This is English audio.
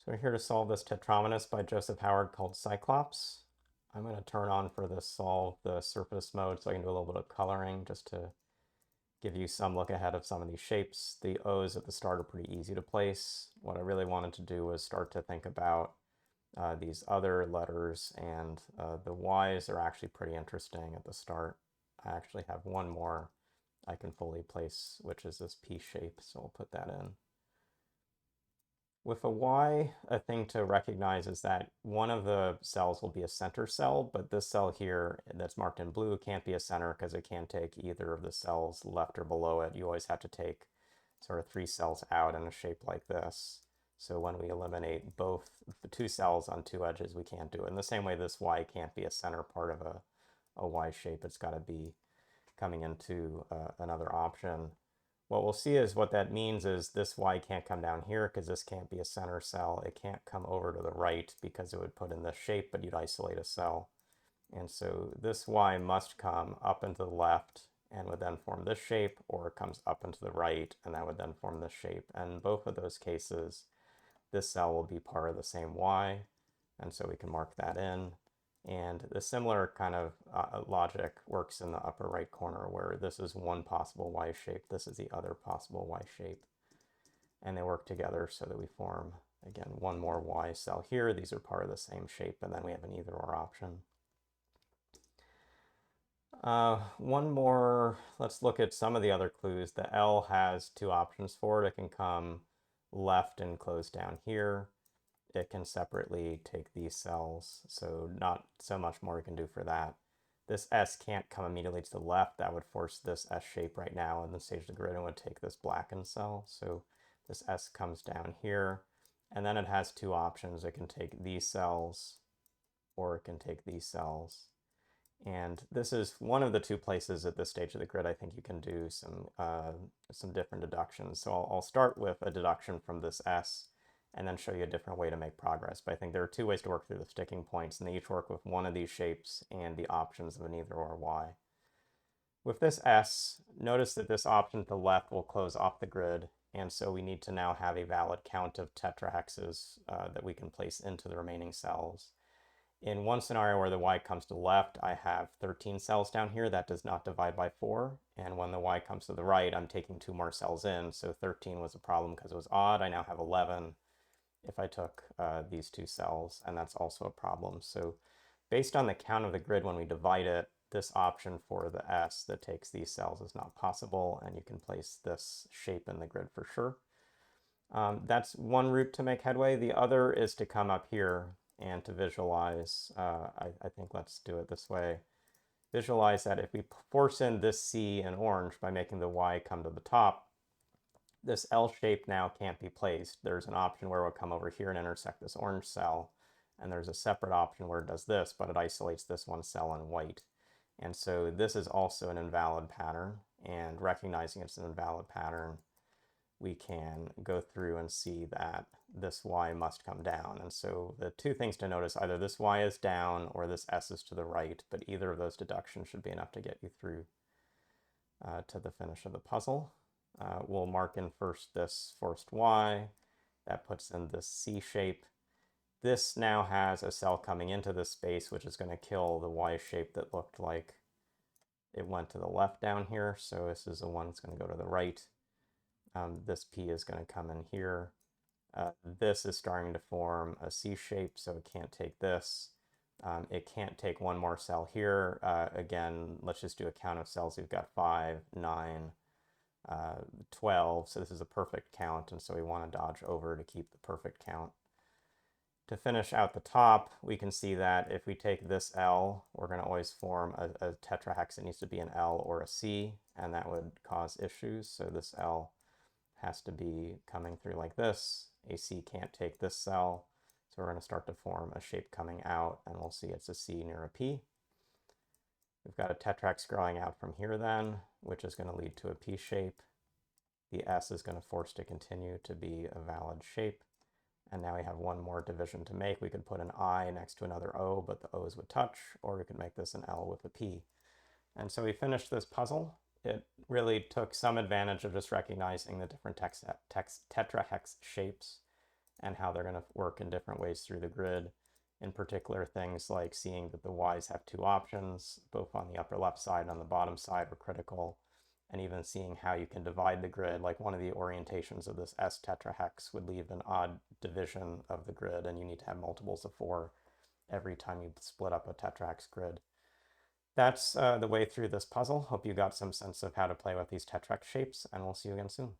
So we're here to solve this Tetrominous by Joseph Howard called Cyclops. I'm going to turn on for this solve the surface mode so I can do a little bit of coloring just to give you some look ahead of some of these shapes. The O's at the start are pretty easy to place. What I really wanted to do was start to think about these other letters, and the Y's are actually pretty interesting at the start. I actually have one more I can fully place, which is this P shape, so we'll put that in. With a Y, a thing to recognize is that one of the cells will be a center cell, but this cell here that's marked in blue can't be a center because it can't take either of the cells left or below it. You always have to take sort of 3 cells out in a shape like this. So when we eliminate both the 2 cells on 2 edges, we can't do it. In the same way, this Y can't be a center part of a Y shape. It's got to be coming into another option. What we'll see is what that means is this Y can't come down here because this can't be a center cell. It can't come over to the right because it would put in this shape, but you'd isolate a cell. And so this Y must come up into the left and would then form this shape, or it comes up into the right and that would then form this shape. And in both of those cases, this cell will be part of the same Y, and so we can mark that in. And the similar kind of logic works in the upper right corner, where this is one possible Y shape, this is the other possible Y shape. And they work together so that we form, again, one more Y cell here. These are part of the same shape, and then we have an either or option. One more, let's look at some of the other clues. The L has 2 options for it. It can come left and close down here. It can separately take these cells, so not so much more we can do for that. This S can't come immediately to the left. That would force this S shape right now on the stage of the grid and would take this blackened cell. So this S comes down here, and then it has 2 options. It can take these cells, or it can take these cells. And this is one of the 2 places at this stage of the grid I think you can do some different deductions. So I'll start with a deduction from this S, and then show you a different way to make progress. But I think there are 2 ways to work through the sticking points, and they each work with one of these shapes and the options of an either or Y. With this S, notice that this option to the left will close off the grid, and so we need to now have a valid count of tetrahexes that we can place into the remaining cells. In one scenario where the Y comes to the left, I have 13 cells down here. That does not divide by 4. And when the Y comes to the right, I'm taking 2 more cells in. So 13 was a problem because it was odd. I now have 11 if I took these 2 cells, and that's also a problem. So based on the count of the grid when we divide it, this option for the S that takes these cells is not possible, and you can place this shape in the grid for sure. That's one route to make headway. The other is to come up here and to visualize. I think let's do it this way. Visualize that if we force in this C in orange by making the Y come to the top, this L shape now can't be placed. There's an option where it will come over here and intersect this orange cell, and there's a separate option where it does this, but it isolates this one cell in white. And so this is also an invalid pattern, and recognizing it's an invalid pattern, we can go through and see that this Y must come down. And so the 2 things to notice, either this Y is down or this S is to the right, but either of those deductions should be enough to get you through to the finish of the puzzle. We'll mark in first this forced Y. That puts in this C shape. This now has a cell coming into this space, which is going to kill the Y shape that looked like it went to the left down here. So this is the one that's going to go to the right. This P is going to come in here. This is starting to form a C shape, so it can't take this. It can't take one more cell here. Again, let's just do a count of cells. We've got 5, 9, 12, so this is a perfect count, and so we want to dodge over to keep the perfect count. To finish out the top, we can see that if we take this L, we're going to always form a tetrahex. It needs to be an L or a C, and that would cause issues. So this L has to be coming through like this. A C can't take this cell, so we're going to start to form a shape coming out, and we'll see it's a C near a P. We've got a tetrahex growing out from here then, which is going to lead to a P shape. The S is going to force to continue to be a valid shape. And now we have one more division to make. We could put an I next to another O, but the O's would touch, or we could make this an L with a P. And so we finished this puzzle. It really took some advantage of just recognizing the different tetrahex shapes and how they're going to work in different ways through the grid. In particular, things like seeing that the y's have two options, both on the upper left side and on the bottom side, were critical. And even seeing how you can divide the grid, like one of the orientations of this S tetrahex would leave an odd division of the grid, and you need to have multiples of 4 every time you split up a tetrahex grid. That's the way through this puzzle. Hope you got some sense of how to play with these tetrahex shapes, and we'll see you again soon.